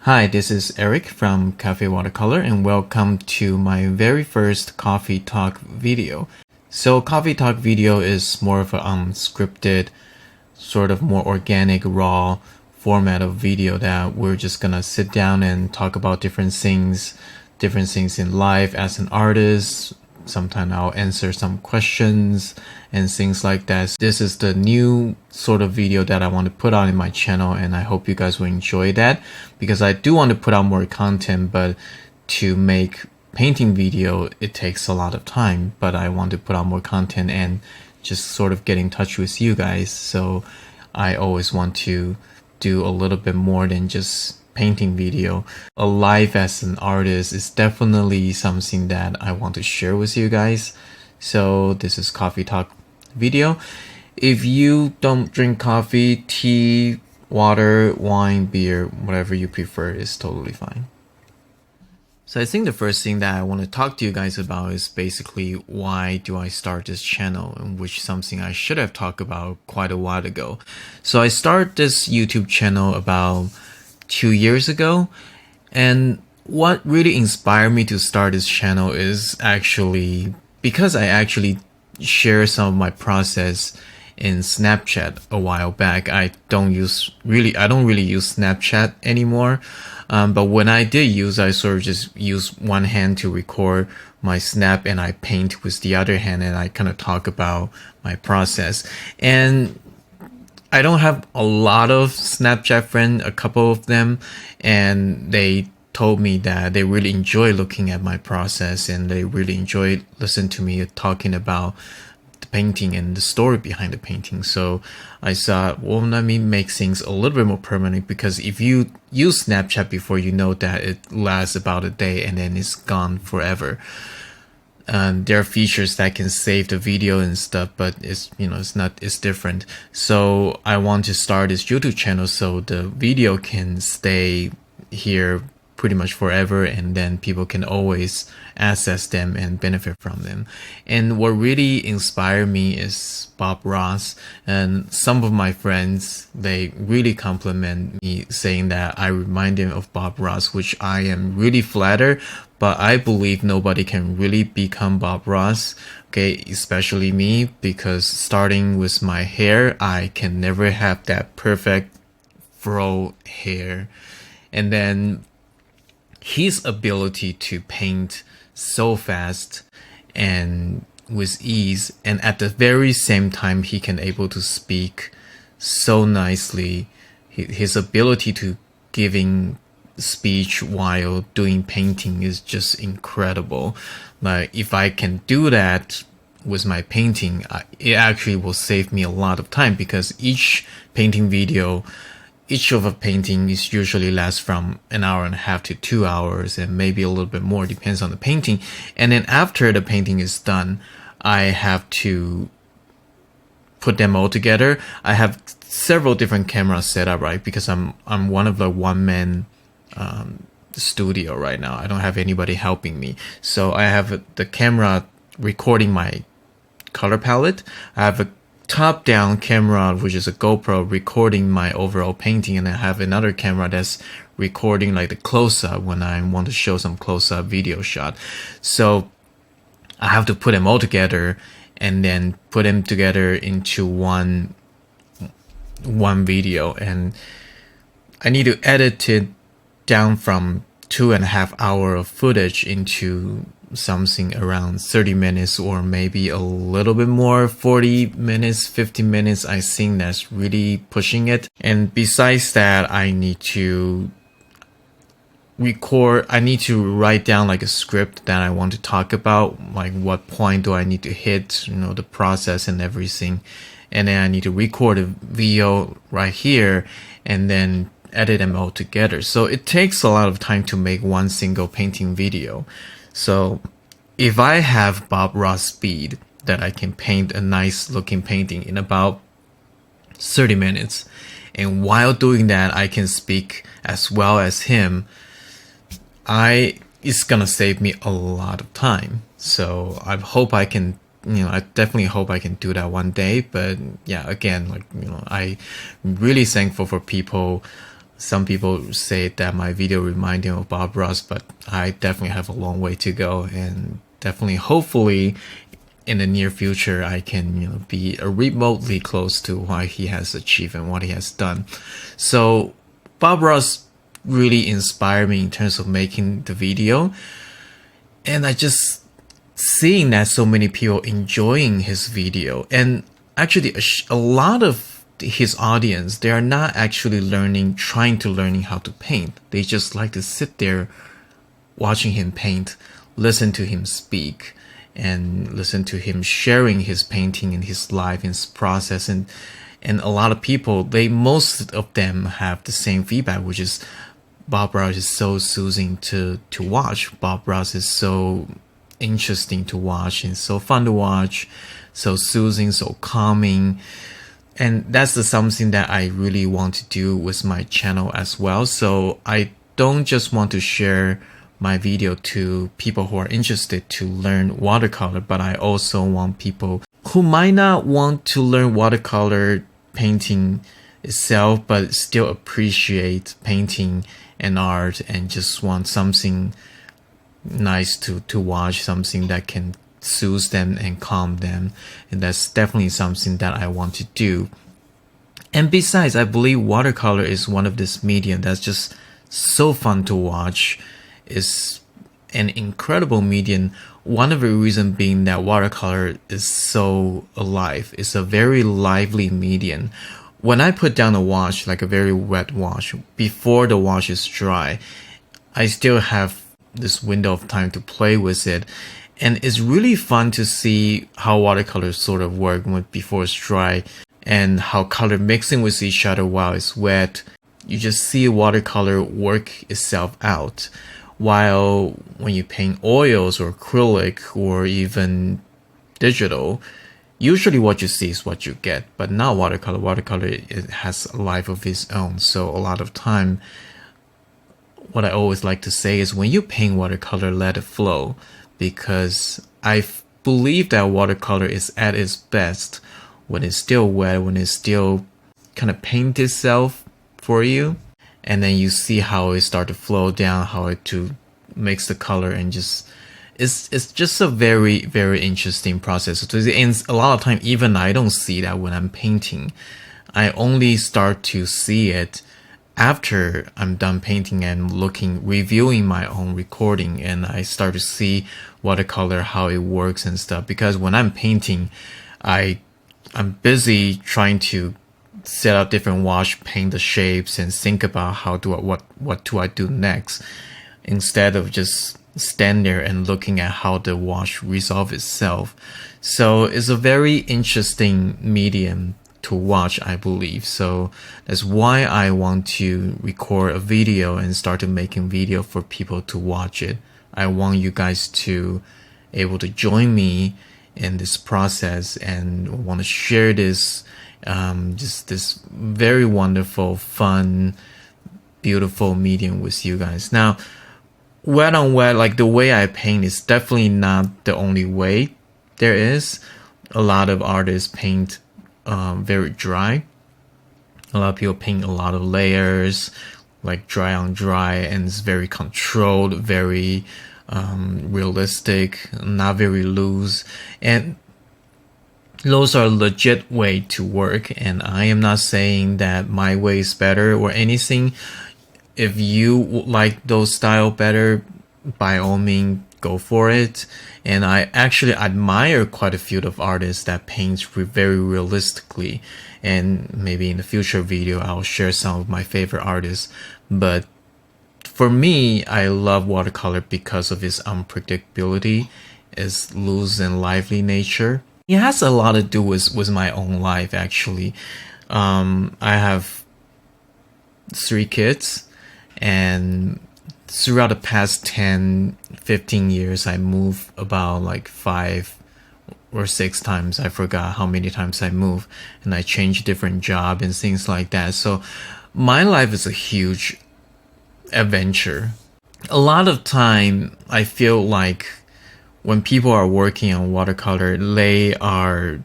Hi, this is Eric from Cafe Watercolor and welcome to my very first Coffee Talk video. So Coffee Talk video is more of a unscripted, sort of more organic, raw format of video that we're just gonna sit down and talk about different things in life as an artist. Sometimes I'll answer some questions and things like that. This is the new sort of video that I want to put on in my channel, and I hope you guys will enjoy that because I do want to put out more content, but to make painting video, it takes a lot of time, but I want to put out more content and just sort of get in touch with you guys. So I always want to do a little bit more than just painting video. A life as an artist is definitely something that I want to share with you guys. So this is Coffee Talk video. If you don't drink coffee, tea, water, wine, beer, whatever you prefer is totally fine. So I think the first thing that I want to talk to you guys about is basically why do I start this channel, and which something I should have talked about quite a while ago. So I started this YouTube channel about 2 years ago, and what really inspired me to start this channel is actually because I actually share some of my process in Snapchat a while back. I don't really use Snapchat anymore, but when I did use, I sort of just use one hand to record my snap and I paint with the other hand, and I kind of talk about my process. And I don't have a lot of Snapchat friends, a couple of them, and they told me that they really enjoy looking at my process and they really enjoy listening to me talking about the painting and the story behind the painting. So I thought, well, let me make things a little bit more permanent, because if you use Snapchat before, you know that it lasts about a day and then it's gone forever. There are features that can save the video and stuff, but it's different. So I want to start this YouTube channel so the video can stay here pretty much forever, and then people can always access them and benefit from them. And what really inspired me is Bob Ross, and some of my friends, they really compliment me saying that I remind them of Bob Ross, which I am really flattered, but I believe nobody can really become Bob Ross, okay, especially me, because starting with my hair, I can never have that perfect fro hair. And then his ability to paint so fast and with ease, and at the very same time he can able to speak so nicely. His ability to giving speech while doing painting is just incredible. Like, if I can do that with my painting, it actually will save me a lot of time, because each of a painting is usually lasts from 1.5 hours to 2 hours, and maybe a little bit more, depends on the painting. And then after the painting is done, I have to put them all together. I have several different cameras set up, right? Because I'm one of the one-man studio right now. I don't have anybody helping me. So I have the camera recording my color palette. I have a top-down camera, which is a GoPro, recording my overall painting, and I have another camera that's recording like the close-up when I want to show some close-up video shot. So I have to put them all together and then put them together into one video, and I need to edit it down from 2.5 hours of footage into something around 30 minutes, or maybe a little bit more, 40 minutes, 50 minutes. I think that's really pushing it. And besides that, I need to write down like a script that I want to talk about, like what point do I need to hit, the process and everything. And then I need to record a video right here and then edit them all together. So it takes a lot of time to make one single painting video. So if I have Bob Ross speed, that I can paint a nice looking painting in about 30 minutes, and while doing that I can speak as well as him, it's gonna save me a lot of time. So I hope I can, I definitely hope I can do that one day. But yeah, again, I'm really thankful for people Some people say that my video reminds them of Bob Ross, but I definitely have a long way to go, and definitely, hopefully, in the near future, I can be remotely close to what he has achieved and what he has done. So Bob Ross really inspired me in terms of making the video, and I just seeing that so many people enjoying his video, and actually a lot of his audience, they are not actually trying to learning how to paint. They just like to sit there watching him paint, listen to him speak, and listen to him sharing his painting and his life and his process. And a lot of people, most of them have the same feedback, which is Bob Ross is so soothing to watch. Bob Ross is so interesting to watch and so fun to watch, so soothing, so calming. And that's something that I really want to do with my channel as well. So I don't just want to share my video to people who are interested to learn watercolor, but I also want people who might not want to learn watercolor painting itself, but still appreciate painting and art and just want something nice to watch, something that can soothe them and calm them. And that's definitely something that I want to do. And besides, I believe watercolor is one of this medium that's just so fun to watch. It's an incredible medium. One of the reasons being that watercolor is so alive. It's a very lively medium. When I put down a wash, like a very wet wash, before the wash is dry, I still have this window of time to play with it. And it's really fun to see how watercolors sort of work before it's dry, and how color mixing with each other while it's wet. You just see watercolor work itself out. While when you paint oils or acrylic or even digital, usually what you see is what you get, but not watercolor. Watercolor, it has a life of its own. So a lot of time, what I always like to say is when you paint watercolor, let it flow, because I believe that watercolor is at its best when it's still wet, when it's still kind of paint itself for you, and then you see how it start to flow down, how it to makes the color, and just it's just a very, very interesting process. And a lot of time, even I don't see that when I'm painting. I only start to see it after I'm done painting and reviewing my own recording, and I start to see watercolor, how it works and stuff. Because when I'm painting, I'm busy trying to set up different wash, paint the shapes, and think about what do I do next, instead of just stand there and looking at how the wash resolve itself. So it's a very interesting medium to watch, I believe. So that's why I want to record a video and start to making video for people to watch it. I want you guys to able to join me in this process, and want to share this just this very wonderful, fun, beautiful medium with you guys. Now, wet on wet, like the way I paint, is definitely not the only way there is. A lot of artists paint very dry. A lot of people paint a lot of layers, like dry on dry, and it's very controlled, very realistic, not very loose. And those are a legit way to work, and I am not saying that my way is better or anything. If you like those style better, by all means, go for it. And I actually admire quite a few of artists that paint very realistically, and maybe in the future video I'll share some of my favorite artists. But for me, I love watercolor because of its unpredictability, its loose and lively nature. It has a lot to do with my own life, actually. I have 3 kids, and throughout the past 10-15 years, I moved about like 5 or 6 times. I forgot how many times I moved, and I changed different job and things like that. So my life is a huge adventure. A lot of time, I feel like when people are working on watercolor, they are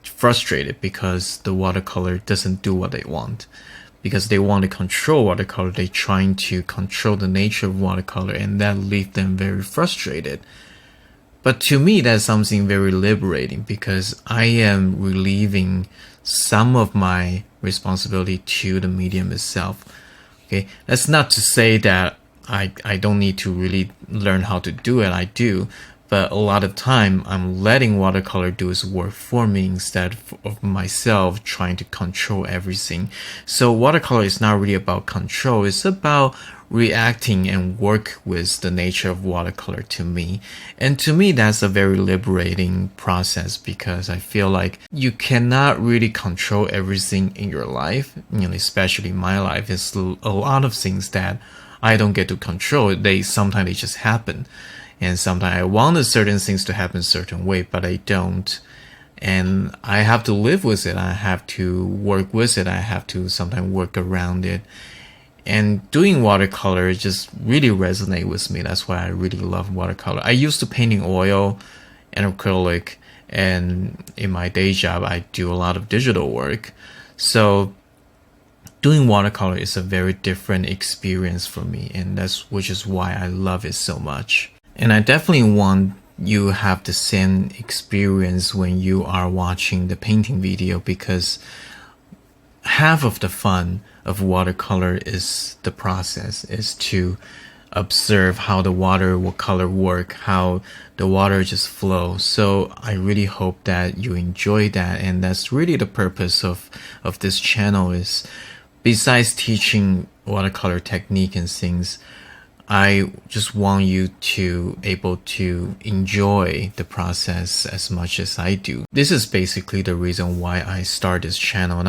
frustrated because the watercolor doesn't do what they want. because they want to control watercolor. They're trying to control the nature of watercolor, and that leaves them very frustrated. But to me, that's something very liberating, because I am relieving some of my responsibility to the medium itself. Okay, that's not to say that I don't need to really learn how to do it. I do, but a lot of time I'm letting watercolor do its work for me instead of myself trying to control everything. So watercolor is not really about control. It's about reacting and work with the nature of watercolor to me. And to me, that's a very liberating process, because I feel like you cannot really control everything in your life. Especially my life, is a lot of things that I don't get to control. Sometimes they just happen. And sometimes I want certain things to happen a certain way, but I don't. And I have to live with it. I have to work with it. I have to sometimes work around it. And doing watercolor just really resonates with me. That's why I really love watercolor. I used to paint in oil and acrylic, and in my day job, I do a lot of digital work. So doing watercolor is a very different experience for me, and which is why I love it so much. And I definitely want you have the same experience when you are watching the painting video, because half of the fun of watercolor is the process, is to observe how the watercolor work, how the water just flows. So I really hope that you enjoy that, and that's really the purpose of this channel. Is besides teaching watercolor technique and things, I just want you to able to enjoy the process as much as I do. This is basically the reason why I started this channel.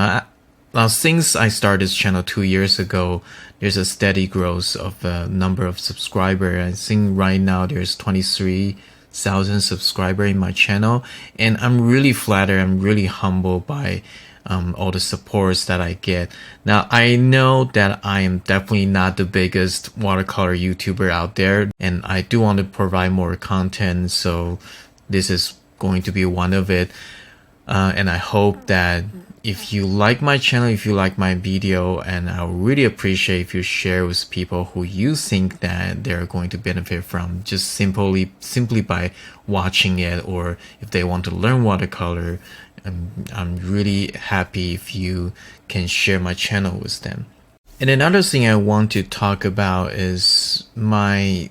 Now, since I started this channel 2 years ago, there's a steady growth of the number of subscribers. I think right now there's 23,000 subscribers in my channel, and I'm really flattered. I'm really humbled by all the supports that I get. Now, I know that I am definitely not the biggest watercolor YouTuber out there, and I do want to provide more content, so this is going to be one of it. And I hope that if you like my channel, if you like my video, and I would really appreciate if you share with people who you think that they're going to benefit from just simply by watching it, or if they want to learn watercolor. I'm really happy if you can share my channel with them. And another thing I want to talk about is my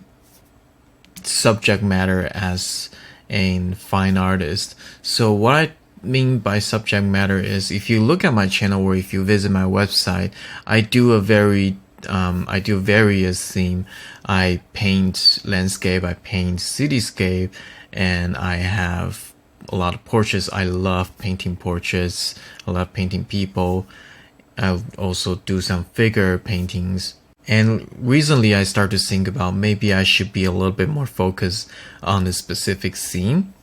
subject matter as a fine artist. So what I mean by subject matter is, if you look at my channel or if you visit my website, I do various theme. I paint landscape, I paint cityscape, and I have a lot of portraits. I love painting portraits. I love painting people. I also do some figure paintings. And recently I started to think about maybe I should be a little bit more focused on a specific theme.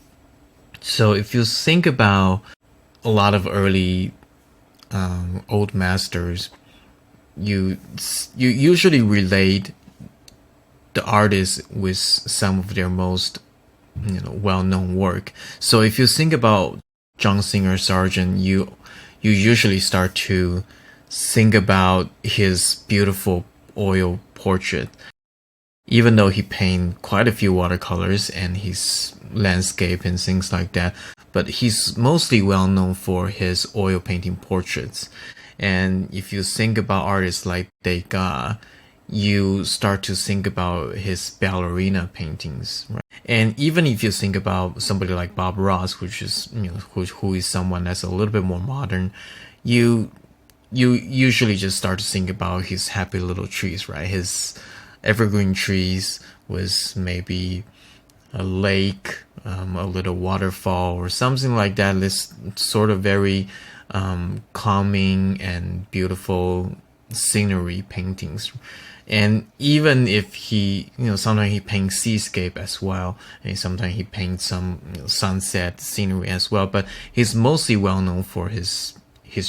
So if you think about a lot of early old masters, you usually relate the artist with some of their most well-known work. So if you think about John Singer Sargent, you usually start to think about his beautiful oil portrait, even though he painted quite a few watercolors and his landscape and things like that. But he's mostly well known for his oil painting portraits. And if you think about artists like Degas, you start to think about his ballerina paintings, right? And even if you think about somebody like Bob Ross, which is who is someone that's a little bit more modern, you usually just start to think about his happy little trees, right? His evergreen trees with maybe a lake, a little waterfall or something like that. This sort of very calming and beautiful scenery paintings. And even if he, sometimes he paints seascape as well, and sometimes he paints some sunset scenery as well. But he's mostly well known for his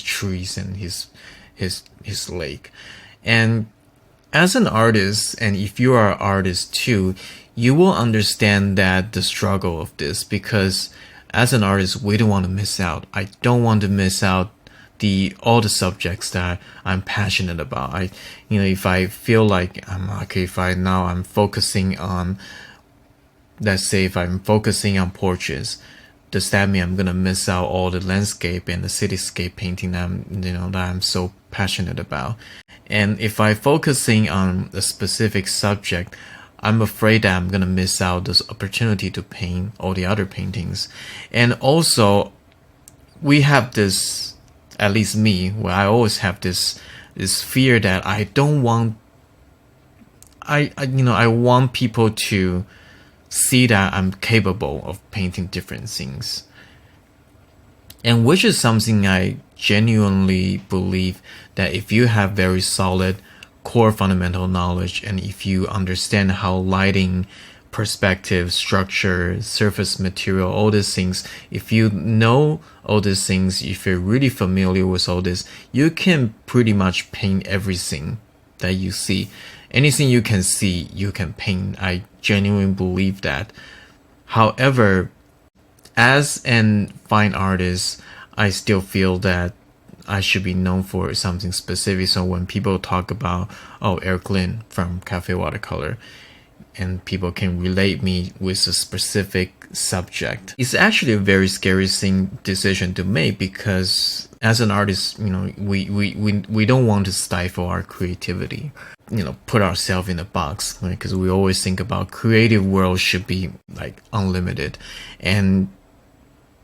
trees and his lake. And as an artist, and if you are an artist too, you will understand that the struggle of this, because as an artist, we don't want to miss out. I don't want to miss out all the subjects that I'm passionate about. If I feel like I'm focusing on, let's say if I'm focusing on portraits, does that mean I'm gonna miss out all the landscape and the cityscape painting that I'm so passionate about? And if I'm focusing on a specific subject, I'm afraid that I'm gonna miss out this opportunity to paint all the other paintings. And also, we have this, at least me, where I always have this fear that I don't want, I want people to see that I'm capable of painting different things. And which is something I genuinely believe, that if you have very solid core fundamental knowledge, and if you understand how lighting, perspective, structure, surface material, all these things, if you know all these things, if you're really familiar with all this, you can pretty much paint everything that you see. Anything you can see, you can paint. I genuinely believe that. However, as an fine artist, I still feel that I should be known for something specific. So when people talk about, Eric Lin from Cafe Watercolor, and people can relate me with a specific subject, it's actually a very scary decision to make, because as an artist, we don't want to stifle our creativity, put ourselves in a box, right? Because we always think about creative world should be like unlimited, and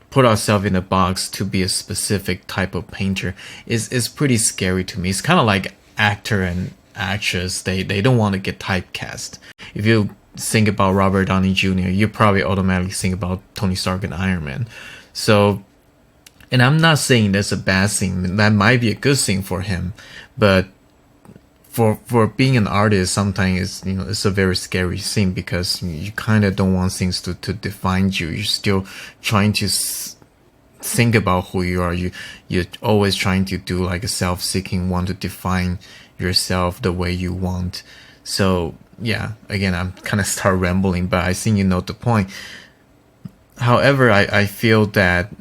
put ourselves in a box to be a specific type of painter is pretty scary to me. It's kind of like actor and actress, they don't want to get typecast. If you think about Robert Downey Jr., you probably automatically think about Tony Stark and Iron Man. So, and I'm not saying that's a bad thing, that might be a good thing for him, but for being an artist, sometimes it's a very scary thing, because you kind of don't want things to define you. You're still trying to think about who you are. You're always trying to do like a self-seeking, want to define yourself the way you want. So yeah, again, I'm kind of start rambling, but I think you know the point. However, I feel that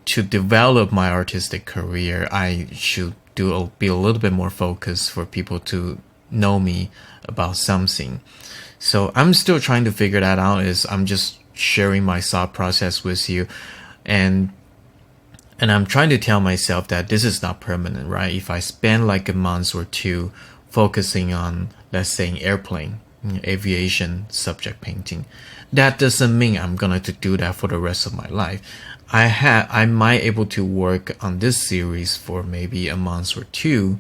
to develop my artistic career, I should be a little bit more focused for people to know me about something. So I'm still trying to figure that out. I'm just sharing my thought process with you, and I'm trying to tell myself that this is not permanent, right? If I spend like a month or two focusing on, let's say, an airplane, aviation subject painting, that doesn't mean I'm gonna to do that for the rest of my life. I might able to work on this series for maybe a month or two,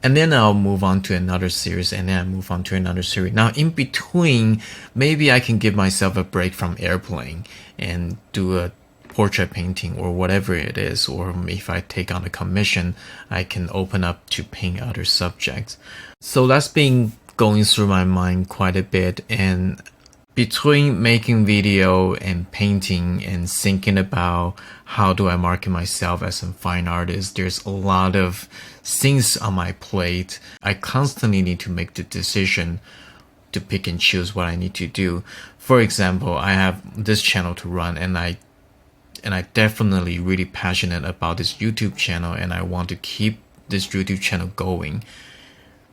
and then I'll move on to another series, and then I move on to another series. Now in between, maybe I can give myself a break from airplane and do a portrait painting or whatever it is, or if I take on a commission, I can open up to paint other subjects. So that's been going through my mind quite a bit, and between making video and painting and thinking about how do I market myself as a fine artist, there's a lot of things on my plate. I constantly need to make the decision to pick and choose what I need to do. For example, I have this channel to run, and I definitely really passionate about this YouTube channel, and I want to keep this YouTube channel going.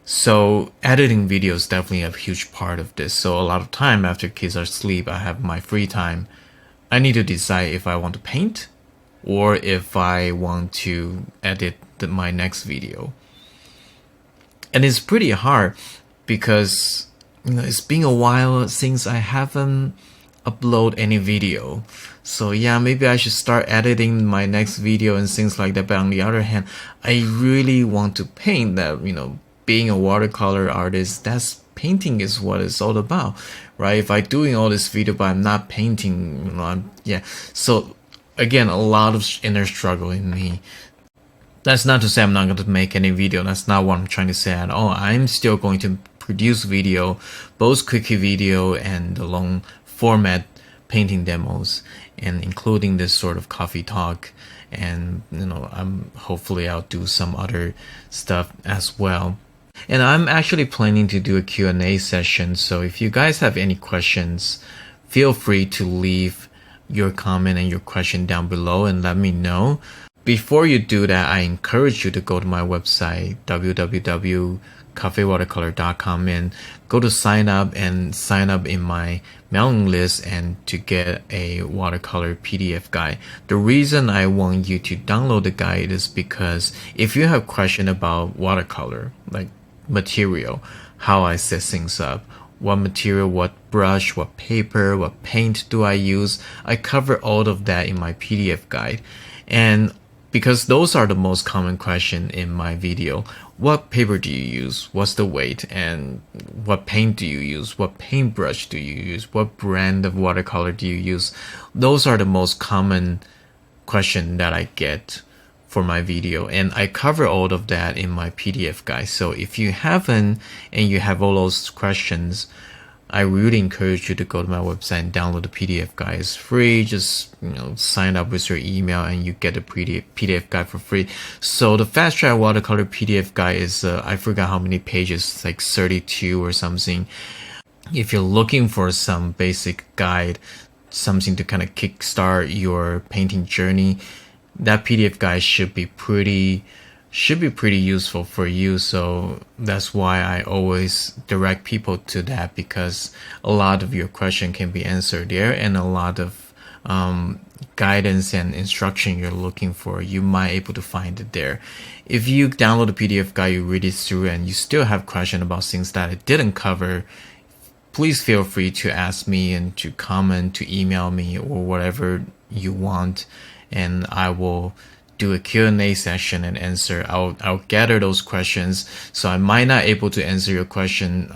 So editing videos is definitely a huge part of this. So a lot of time after kids are asleep, I have my free time. I need to decide if I want to paint or if I want to edit my next video. And it's pretty hard because it's been a while since I haven't uploaded any video. So yeah, maybe I should start editing my next video and things like that. But on the other hand, I really want to paint that, being a watercolor artist, that's painting is what it's all about, right? If I'm doing all this video but I'm not painting, So again, a lot of inner struggle in me. That's not to say I'm not going to make any video. That's not what I'm trying to say at all. I'm still going to produce video, both quickie video and the long format painting demos, and including this sort of coffee talk. And hopefully I'll do some other stuff as well. And I'm actually planning to do a Q&A session, so if you guys have any questions, feel free to leave your comment and your question down below and let me know. before you do that, I encourage you to go to my website, www.cafewatercolor.com, and go to sign up in my mailing list and to get a watercolor PDF guide. The reason I want you to download the guide is because if you have question about watercolor, like material, how I set things up, what material, what brush, what paper, what paint do I use, I cover all of that in my PDF guide. And because those are the most common question in my video. What paper do you use? What's the weight? And what paint do you use? What paintbrush do you use? What brand of watercolor do you use? Those are the most common question that I get for my video, and I cover all of that in my PDF guide. So if you haven't and you have all those questions, I really encourage you to go to my website and download the PDF guide. It's free. Just sign up with your email and you get the PDF guide for free. So the Fast Track Watercolor PDF guide is I forgot how many pages, it's like 32 or something. If you're looking for some basic guide, something to kind of kickstart your painting journey, that PDF guide should be pretty useful for you. So that's why I always direct people to that, because a lot of your question can be answered there, and a lot of guidance and instruction you're looking for, you might able to find it there. If you download the PDF guide, you read it through, and you still have question about things that I didn't cover, please feel free to ask me and to comment, to email me, or whatever you want, and I will do a Q&A session and answer. I'll gather those questions. So I might not able to answer your question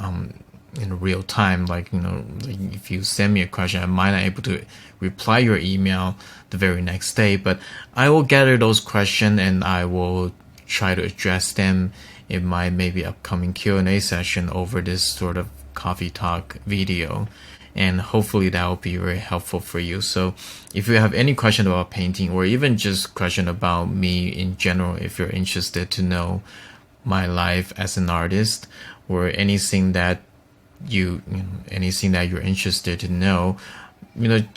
in real time. Like if you send me a question, I might not able to reply your email the very next day. But I will gather those questions and I will try to address them in my maybe upcoming Q&A session over this sort of coffee talk video. And hopefully that will be very helpful for you. So if you have any question about painting, or even just question about me in general, if you're interested to know my life as an artist, or anything that anything that you're interested to know,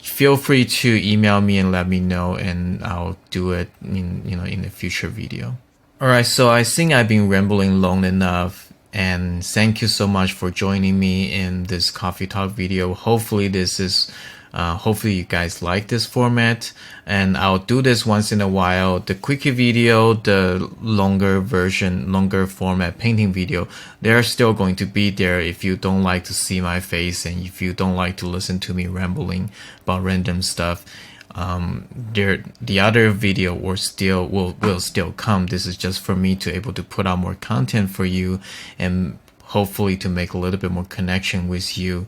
feel free to email me and let me know, and I'll do it in a future video. All right, so I think I've been rambling long enough. And thank you so much for joining me in this coffee talk video. Hopefully you guys like this format, and I'll do this once in a while. The quickie video, the longer format painting video, they're still going to be there if you don't like to see my face and if you don't like to listen to me rambling about random stuff. The other video will still come. This is just for me to able to put out more content for you, and hopefully to make a little bit more connection with you,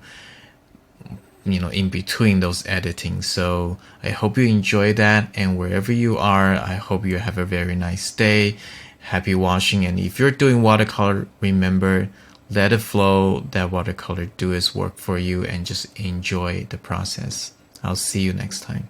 in between those editing. So I hope you enjoy that, and wherever you are, I hope you have a very nice day. Happy washing, and if you're doing watercolor, remember, let it flow. That watercolor do its work for you, and just enjoy the process. I'll see you next time.